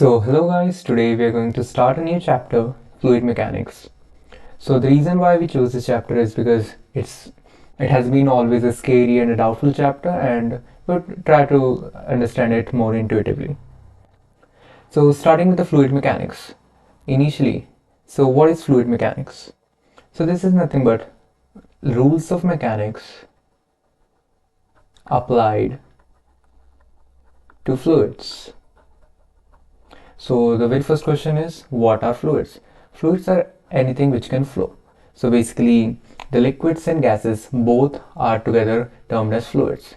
So hello guys, today we are going to start a new chapter, fluid mechanics. So the reason why we chose this chapter is because it has been always a scary and a doubtful chapter, and we'll try to understand it more intuitively. So starting with the fluid mechanics. Initially, so what is fluid mechanics? So this is nothing but rules of mechanics applied to fluids. So the very first question is, what are fluids? Fluids are anything which can flow. So basically the liquids and gases both are together termed as fluids.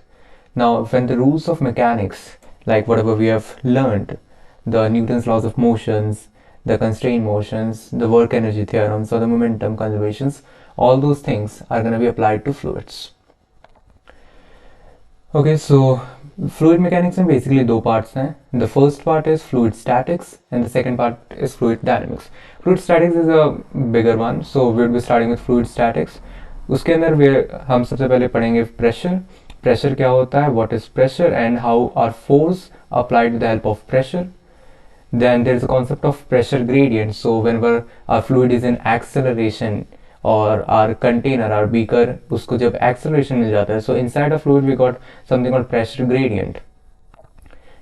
Now when the rules of mechanics, like whatever we have learned, the Newton's laws of motions, the constraint motions, the work energy theorems or the momentum conservations, all those things are going to be applied to fluids. Okay, so fluid mechanics में basically दो parts हैं. The first part is fluid statics and the second part is fluid dynamics. Fluid statics is a bigger one, so we'll be starting with fluid statics. उसके अंदर हम सबसे पहले पढ़ेंगे pressure. Pressure क्या होता है? What is pressure and how are force applied with the help of pressure? Then there is a concept of pressure gradient. So whenever our fluid is in acceleration, और our container, our beaker, उसको जब acceleration मिल जाता है, so inside a fluid we got something called pressure gradient.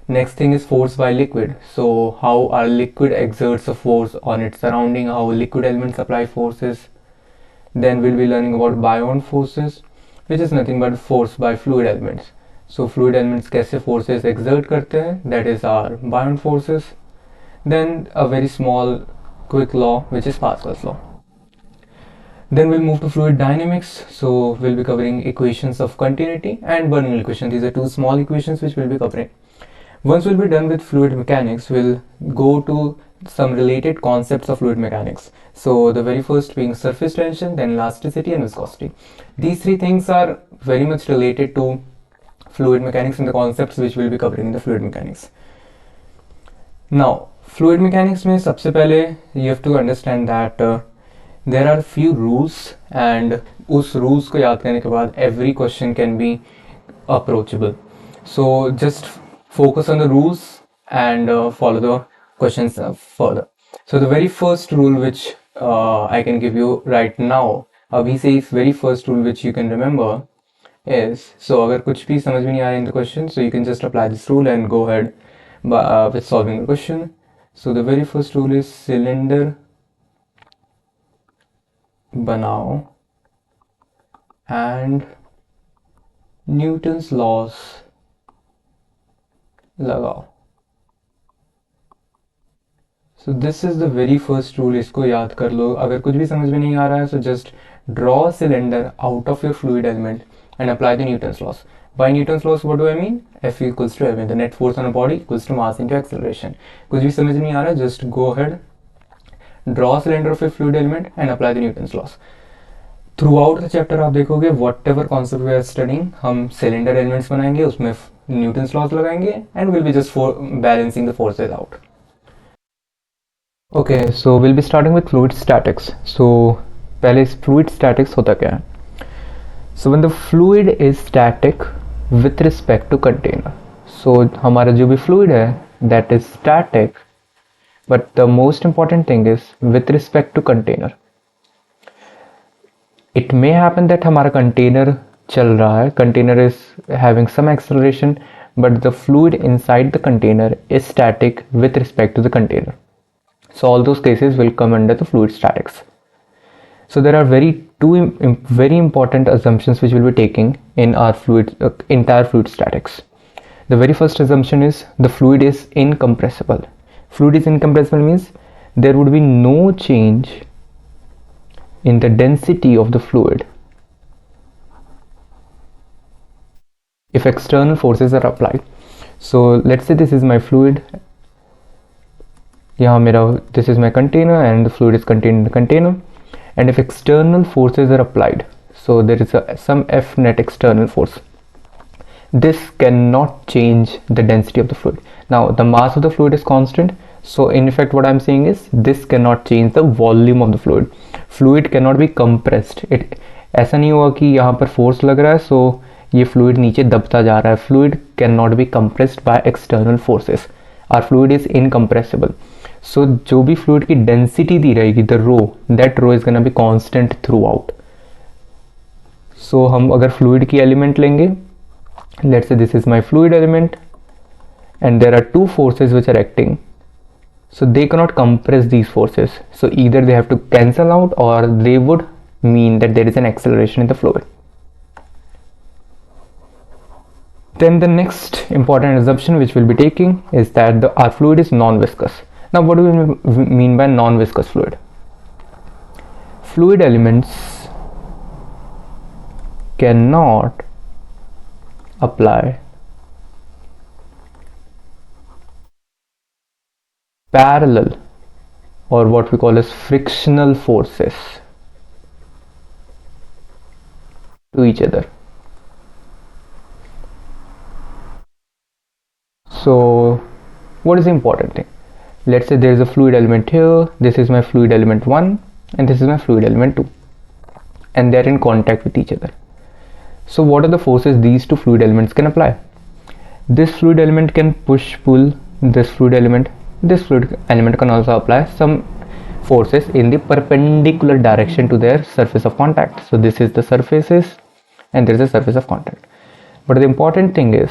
Next thing is force by liquid. So how our liquid exerts a force on its surrounding, how liquid elements apply forces. Then we'll be learning about buoyant forces, which is nothing but force by fluid elements. So fluid elements कैसे forces exert करते हैं, that is our buoyant forces. Then a very small quick law, which is Pascal's law. Then we'll move to fluid dynamics. So we'll be covering equations of continuity and Bernoulli equation. These are two small equations which we'll be covering. Once we'll be done with fluid mechanics, we'll go to some related concepts of fluid mechanics. So the very first being surface tension, then elasticity and viscosity. These three things are very much related to fluid mechanics and the concepts which we'll be covering in the fluid mechanics. Now, fluid mechanics में सबसे पहले you have to understand that there are few rules and उस rules को याद करने के बाद every question can be approachable. So just focus on the rules and follow the questions further. So the very first rule which I can give you right now, अभी से इस very first rule which you can remember is, so अगर कुछ भी समझ में नहीं आ रहा in the question, so you can just apply this rule and go ahead with solving the question. So the very first rule is cylinder बनाओ and Newton's laws लगाओ. So this is the very first rule. इसको याद कर लो. अगर कुछ भी समझ में नहीं आ रहा है, so just draw a cylinder out of your fluid element and apply the Newton's laws. By Newton's laws, what do I mean? F equals to m. The net force on a body equals to mass into acceleration. कुछ भी समझ नहीं आ रहा है, just go ahead, draw a cylinder of a fluid element and apply the Newton's laws. Throughout the chapter आप देखोगे whatever concept we are studying, हम cylinder elements बनाएंगे, उसमें Newton's laws लगाएंगे and we'll be just balancing the forces out. Okay, so we'll be starting with fluid statics. So पहले fluid statics होता क्या है? So when the fluid is static with respect to container. So हमारा जो भी fluid है that is static, but the most important thing is with respect to container. It may happen that हमारा container चल रहा है, container is having some acceleration, but the fluid inside the container is static with respect to the container. So all those cases will come under the fluid statics. So there are two very important assumptions which we'll be taking in our entire fluid statics. The very first assumption is the fluid is incompressible. Fluid is incompressible means there would be no change in the density of the fluid if external forces are applied. So let's say this is my fluid. This is my container and the fluid is contained in the container. And if external forces are applied, so there is some F net external force, this cannot change the density of the fluid. Now the mass of the fluid is constant, so in effect what I'm saying is this cannot change the volume of the fluid. Fluid cannot be compressed. ऐसा नहीं हुआ कि यहाँ पर force लग रहा है so ये fluid नीचे दबता जा रहा है. Fluid cannot be compressed by external forces. Our fluid is incompressible. So जो भी फ्लूइड की डेंसिटी दी रहेगी, the rho, that rho is gonna be constant throughout. So हम अगर फ्लूइड की एलिमेंट लेंगे, let's say this is my fluid element and there are two forces which are acting, so they cannot compress these forces, so either they have to cancel out or they would mean that there is an acceleration in the fluid. Then the next important assumption which we'll be taking is that our fluid is non-viscous. Now what do we mean by non-viscous fluid? Fluid elements cannot apply parallel or what we call as frictional forces to each other. So what is the important thing? Let's say there is a fluid element here, this is my fluid element 1 and this is my fluid element 2, and they are in contact with each other. So what are the forces these two fluid elements can apply? This fluid element can push pull this fluid element. This fluid element can also apply some forces in the perpendicular direction to their surface of contact. So this is the surfaces and there is a surface of contact. But the important thing is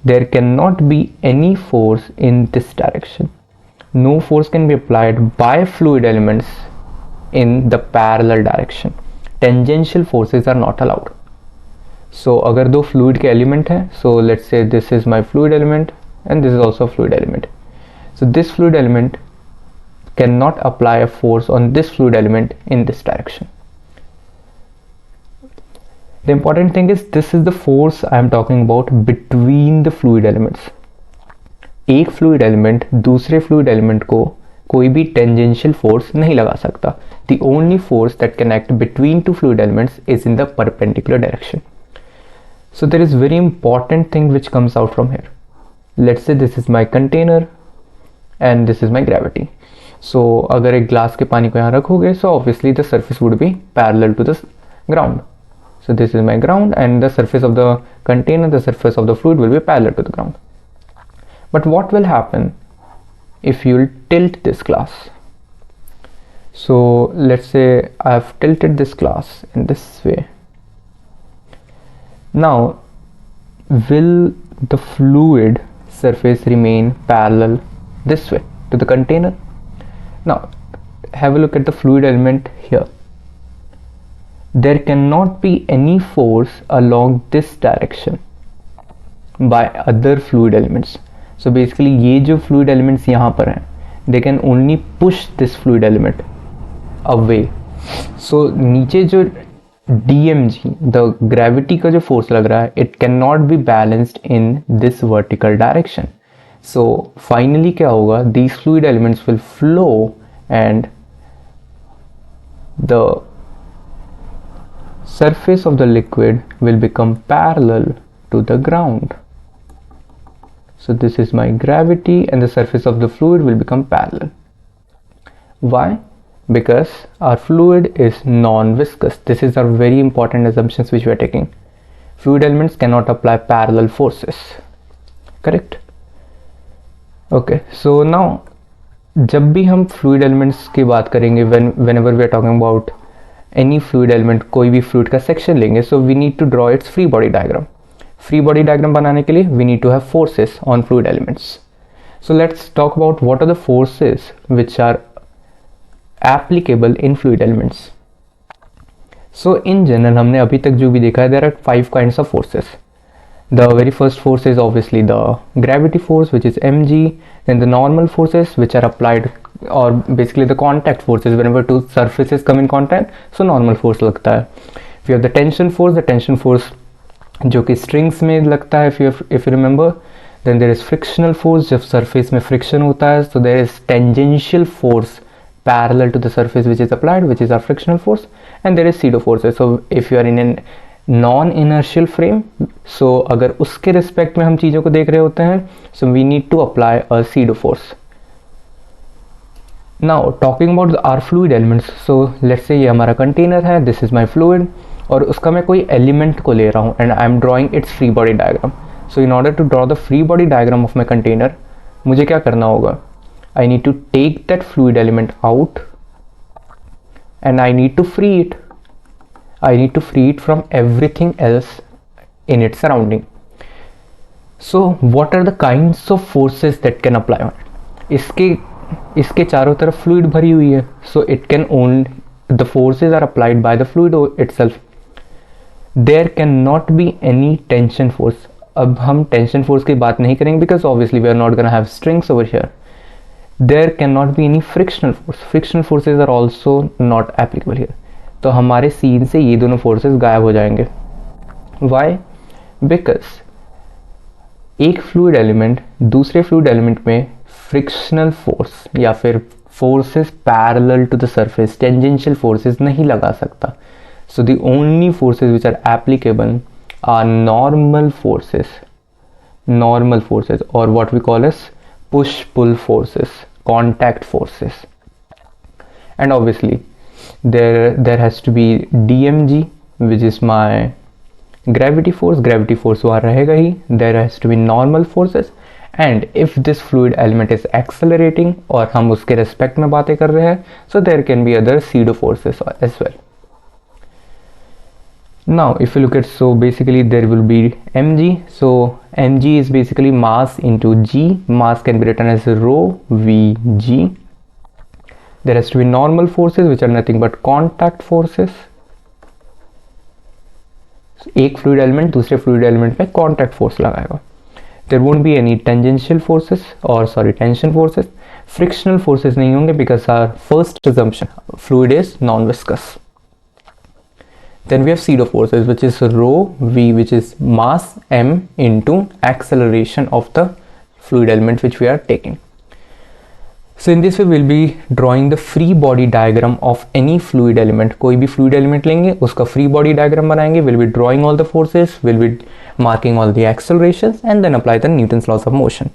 there cannot be any force in this direction. No force can be applied by fluid elements in the parallel direction. Tangential forces are not allowed. So अगर दो fluid के element हैं, so let's say this is my fluid element and this is also a fluid element. So this fluid element cannot apply a force on this fluid element in this direction. The important thing is this is the force I am talking about between the fluid elements. एक fluid element दूसरे fluid element को कोई भी tangential force नहीं लगा सकता. The only force that can act between two fluid elements is in the perpendicular direction. So there is very important thing which comes out from here. Let's say this is my container and this is my gravity. So अगर एक glass के पानी को यहाँ रखोगे, so obviously the surface would be parallel to the ground. So this is my ground and the surface of the container, the surface of the fluid will be parallel to the ground. But what will happen if you will tilt this glass? So let's say I have tilted this glass in this way. Now will the fluid surface remain parallel this way to the container? Now have a look at the fluid element here. There cannot be any force along this direction by other fluid elements. So basically ये जो fluid elements यहाँ पर हैं, they can only push this fluid element away. So नीचे जो DMG, the gravity का जो force लग रहा है, it cannot be balanced in this vertical direction. So finally क्या होगा? These fluid elements will flow and the surface of the liquid will become parallel to the ground. So this is my gravity and the surface of the fluid will become parallel. Why? Because our fluid is non-viscous. This is our very important assumptions which we are taking. Fluid elements cannot apply parallel forces. Correct? Okay, so now जब भी हम fluid elements की बात करेंगे, whenever we are talking about any fluid element, कोई भी fluid का section लेंगे, so we need to draw its free body diagram. Free body diagram बनाने के लिए we need to have forces on fluid elements. So let's talk about what are the forces which are applicable in fluid elements. So in general हमने अभी तक जो भी देखा है, there are 5 kinds of forces. The very first force is obviously the gravity force, which is mg. Then the normal forces which are applied, or basically the contact forces whenever two surfaces come in contact, so normal force लगता है. If you have the tension force जो कि strings में लगता है, if you remember. Then there is frictional force, जब surface में friction होता है, so there is tangential force parallel to the surface which is applied, which is our frictional force. And there is pseudo forces. So if you are in a non inertial frame, so अगर उसके respect में हम चीज़ों को देख रहे होते हैं, so we need to apply a pseudo force. Now talking about our fluid elements, so let's say ये हमारा कंटेनर है, दिस इज माय फ्लूइड, और उसका मैं कोई एलिमेंट को ले रहा हूँ and I am drawing its free body diagram. So in order to draw the free body diagram of my container, मुझे क्या करना होगा, I need to take that fluid element out and I need to free it. I need to free it from everything else in its surrounding. So what are the kinds of forces that can apply on it? इसके चारों तरफ fluid भरी हुई है, so it can only the forces are applied by the fluid itself. There cannot be any tension force. अब हम tension force की बात नहीं करेंगे because obviously we are not gonna have strings over here. There cannot be any frictional force. Frictional forces are also not applicable here. तो हमारे scene से ये दोनों फोर्सेस गायब हो जाएंगे. Why? Because एक फ्लूइड एलिमेंट दूसरे फ्लूइड एलिमेंट में फ्रिक्शनल फोर्स या फिर forces parallel to the surface, tangential forces नहीं लगा सकता. So the only forces which are applicable are normal forces और what we call as push pull forces, contact forces. And obviously there has to be DMG, which is my gravity force वहाँ रहेगा ही. There has to be normal forces, and if this fluid element is accelerating और हम उसके respect में बातें कर रहे हैं, so there can be other pseudo forces as well. Now if you look at, so basically there will be mg. So mg is basically mass into g. Mass can be written as rho vg. There has to be normal forces which are nothing but contact forces. एक fluid element दूसरे fluid element पे contact force लगाएगा. There won't be any tangential forces or tension forces. Frictional forces नहीं होंगे because our first assumption fluid is non-viscous. Then we have pseudo forces, which is rho v, which is mass m into acceleration of the fluid element which we are taking. So in this way we'll be drawing the free body diagram of any fluid element. कोई भी fluid element लेंगे उसका free body diagram बनाएंगे. We'll be drawing all the forces, we'll be marking all the accelerations and then apply the Newton's laws of motion.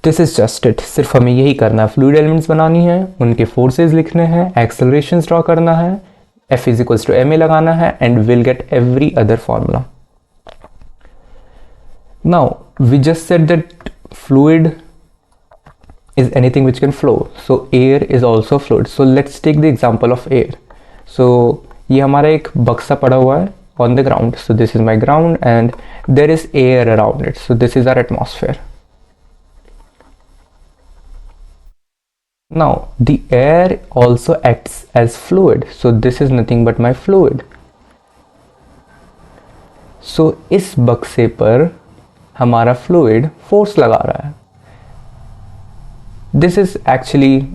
This is just it. सिर्फ हमें यही करना है, fluid elements बनानी है, उनके forces लिखने हैं, accelerations draw करना है, F is equals to ma लगाना है, and we'll get every other formula. Now we just said that fluid is anything which can flow, so air is also fluid. So let's take the example of air. So ये हमारा एक बक्सा पड़ा हुआ है on the ground. So this is my ground and there is air around it. So this is our atmosphere. Now the air also acts as fluid. So this is nothing but my fluid. So इस बक्से पर हमारा fluid force लगा रहा है. This is actually,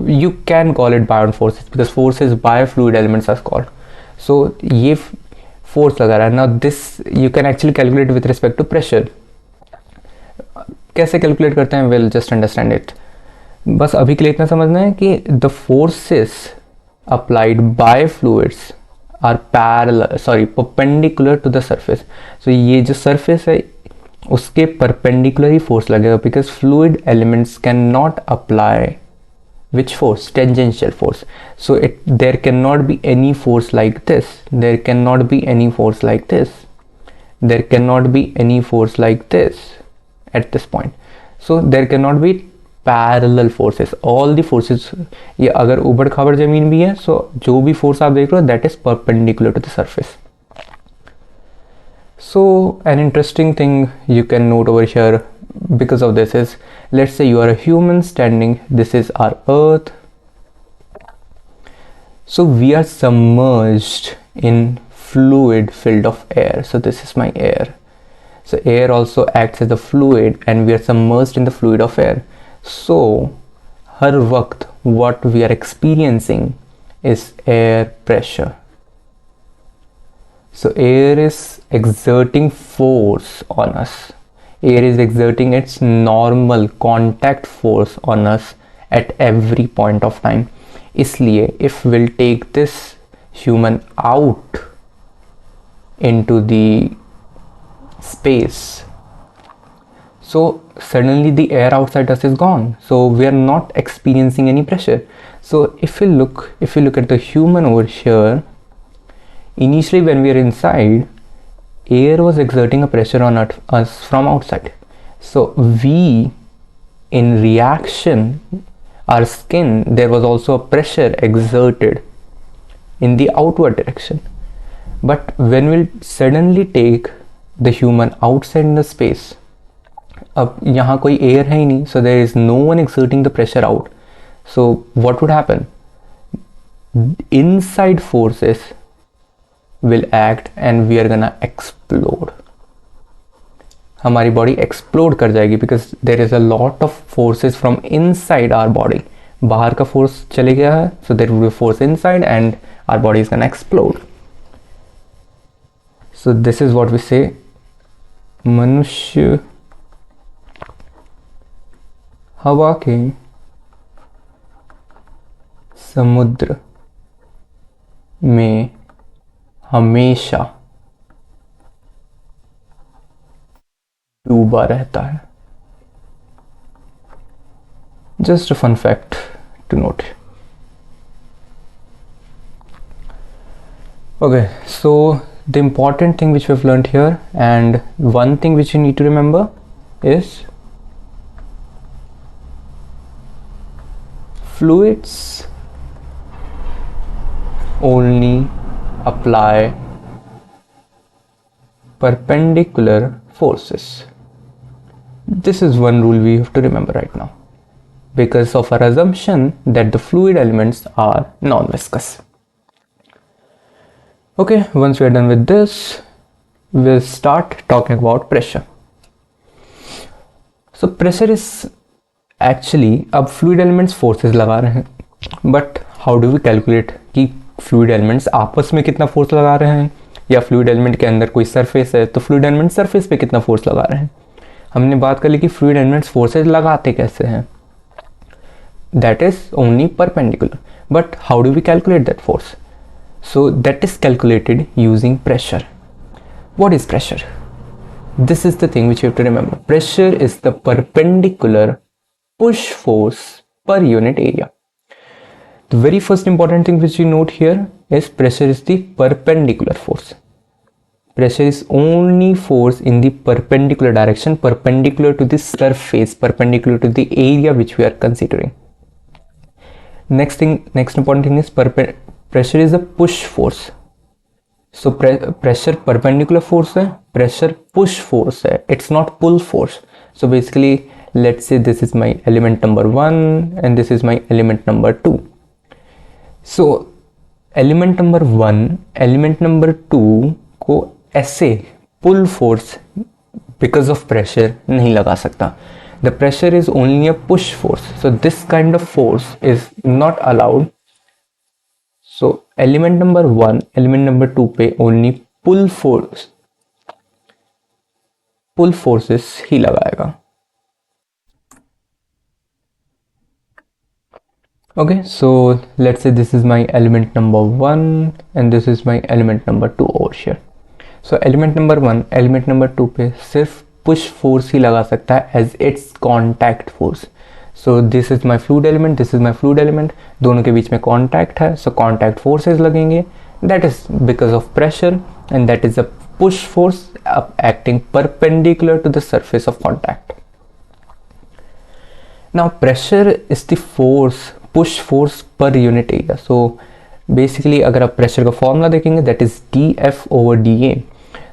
you can call it buoyant forces because forces by fluid elements are called. So ये force लगा रहा है. Now this you can actually calculate with respect to pressure. कैसे calculate करते हैं? We'll just understand it. बस अभी के लिए इतना समझना है कि the forces applied by fluids are perpendicular to the surface. So ये जो surface है उसके perpendicular ही force लगेगा because fluid elements cannot apply which force? Tangential force. So there cannot be any force like this. There cannot be any force like this. There cannot be any force like this at this point. So there cannot be parallel forces. All the forces, ये अगर ऊबड़ खाबड़ जमीन भी है, so जो भी force आप देख रहे हो that is perpendicular to the surface. So an interesting thing you can note over here because of this is, let's say you are a human standing, this is our earth. So we are submerged in fluid filled of air. So this is my air. So air also acts as a fluid and we are submerged in the fluid of air. So हर वक्त what we are experiencing is air pressure. So air is exerting force on us. Air is exerting its normal contact force on us at every point of time. इसलिए if we'll take this human out into the space, so suddenly the air outside us is gone. So we are not experiencing any pressure. So if you look at the human over here, initially when we are inside, air was exerting a pressure on us from outside. So we, in reaction, our skin, there was also a pressure exerted in the outward direction. But when we'll suddenly take the human outside in the space, अब यहाँ कोई air है ही नहीं, so there is no one exerting the pressure out. So what would happen? Inside forces will act and we are gonna explode. हमारी body explode कर जाएगी because there is a lot of forces from inside our body. बाहर का force चले गया है, so there will be force inside and our body is gonna explode. So this is what we say, मनुष्य हवा के समुद्र में हमेशा डूबा रहता है. Just a fun fact to note. Okay, so the important thing which we've learned here, and one thing which you need to remember is fluids only apply perpendicular forces. This is one rule we have to remember right now, because of our assumption that the fluid elements are non-viscous. Okay, once we are done with this, we'll start talking about pressure. So pressure is actually, अब fluid elements forces लगा रहे हैं, but how do we calculate कि fluid elements आपस में कितना force लगा रहे हैं, या fluid element के अंदर कोई surface है तो fluid element surface पे कितना force लगा रहे हैं. हमने बात कर ली कि fluid elements forces लगाते कैसे हैं. That is only perpendicular, but how do we calculate that force? So that is calculated using pressure. What is pressure? This is the thing which you have to remember. Pressure is the perpendicular push force per unit area. The very first important thing which you note here is pressure is the perpendicular force. Pressure is only force in the perpendicular direction, perpendicular to the surface, perpendicular to the area which we are considering. Next important thing is pressure is a push force. So pressure perpendicular force है, pressure push force है. It's not pull force. So basically, let's say this is my element number 1 and this is my element number 2. So element number 1, element number 2 को ऐसे pull force because of pressure नहीं लगा सकता. The pressure is only a push force. So this kind of force is not allowed. So element number 1, element number 2 पे only pull forces ही लगाएगा. Okay, so let's say this is my element number 1 and this is my element number 2 over here. So element number 1, element number 2 पे सिर्फ push force ही लगा सकता है as its contact force. So this is my fluid element, this is my fluid element, दोनों के बीच में contact है, so contact forces लगेंगे. That is because of pressure and that is a push force acting perpendicular to the surface of contact. Now pressure is the force, push force per unit area. So basically अगर आप pressure का formula देखेंगे, that is dF over dA.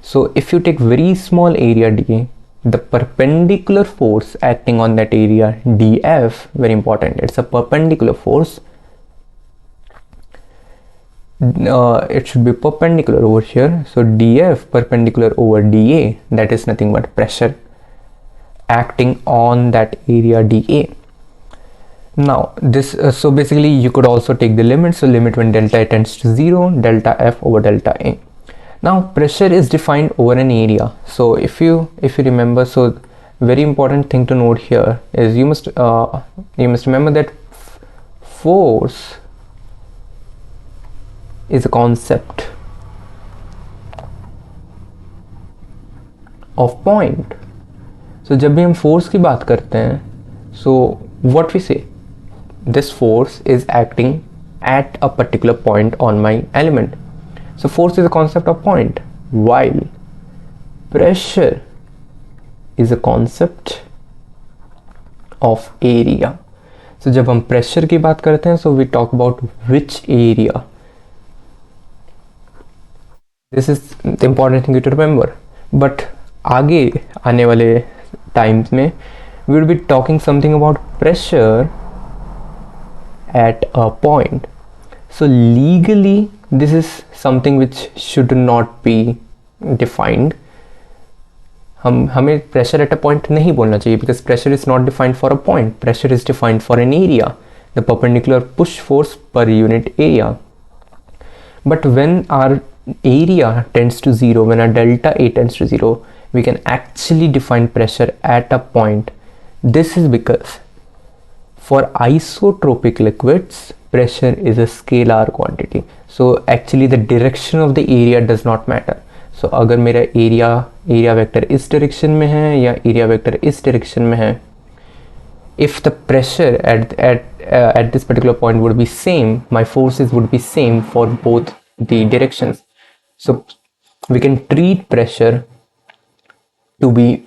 So if you take very small area dA, the perpendicular force acting on that area dF, very important, it's a perpendicular force. It should be perpendicular over here. So dF perpendicular over dA, that is nothing but pressure acting on that area dA. Now this so basically you could also take the limit. So limit when delta tends to 0, delta F over delta A. Now pressure is defined over an area. So if you remember, so very important thing to note here is you must remember that force is a concept of point. So जब भी हम force की बात करते हैं, so what we say, this force is acting at a particular point on my element. So force is a concept of point, while pressure is a concept of area. So जब हम pressure की बात करते हैं, so we talk about which area. This is the important thing to remember. But आगे आने वाले times में we will be talking something about pressure at a point. So legally this is something which should not be defined. हमें pressure at a point नहीं बोलना चाहिए, because pressure is not defined for a point. Pressure is defined for an area, the perpendicular push force per unit area. But when our area tends to 0, when our delta A tends to 0, we can actually define pressure at a point. This is because for isotropic liquids, pressure is a scalar quantity. So actually the direction of the area does not matter. So अगर मेरा area vector इस direction में है या area vector इस direction में है, if the pressure at this particular point would be same, my forces would be same for both the directions. So we can treat pressure to be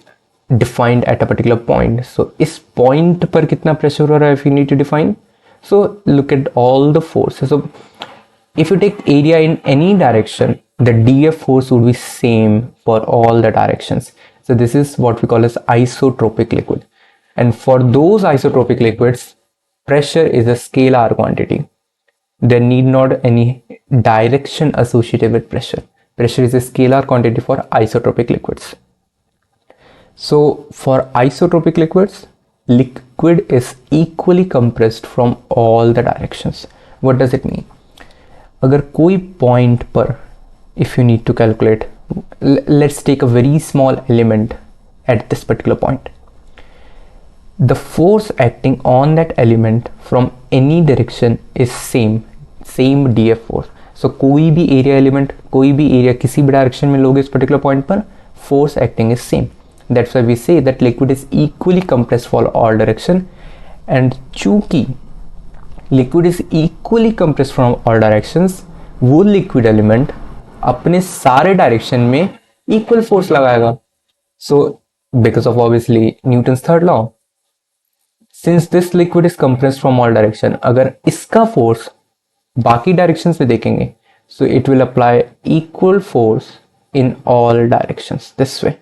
defined at a particular point. So इस point पर कितना pressure हो रहा है, if you need to define, so look at all the forces. So if you take area in any direction, the df force would be same for all the directions. So this is what we call as isotropic liquid. And for those isotropic liquids, pressure is a scalar quantity. There need not any direction associated with pressure. Pressure is a scalar quantity for isotropic liquids. So for isotropic liquids, liquid is equally compressed from all the directions. What does it mean? अगर कोई point पर, if you need to calculate, let's take a very small element at this particular point. The force acting on that element from any direction is same df force. So कोई भी area element, कोई भी area किसी भी direction में लोगे इस particular point पर, force acting is same. That's why we say that liquid is equally compressed for all direction. And चूंकि liquid is equally compressed from all directions, वो liquid element अपने सारे डायरेक्शन में इक्वल फोर्स लगाएगा. So because of obviously Newton's third law, since this liquid is compressed from all direction, अगर इसका force बाकी directions में देखेंगे, so it will apply equal force in all directions this way.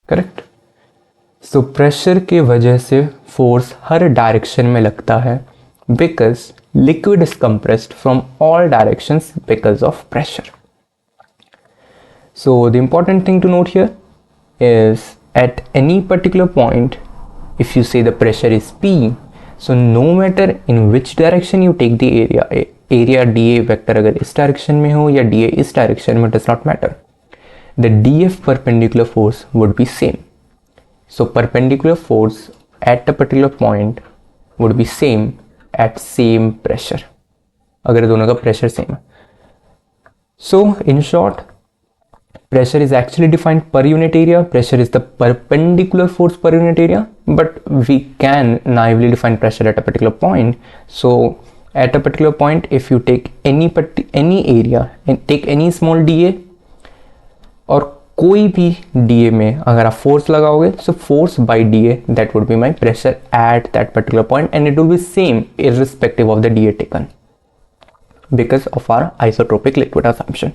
Correct. So pressure के वजह से force her direction में लगता है, because liquid is compressed from all directions because of pressure. So the important thing to note here is at any particular point, if you say the pressure is P, so no matter in which direction you take the area dA vector अगर इस direction में हो या dA इस direction में, does not matter. The dF perpendicular force would be same. So perpendicular force at a particular point would be same at same pressure, अगर दोनों का pressure same है. So in short, pressure is actually defined per unit area. Pressure is the perpendicular force per unit area, but we can naively define pressure at a particular point. So at a particular point, if you take any area and take any small dA, और कोई भी dA में अगर आप force लगाओगे, so force by dA, that would be my pressure at that particular point, and it will be same irrespective of the dA taken because of our isotropic liquid assumption.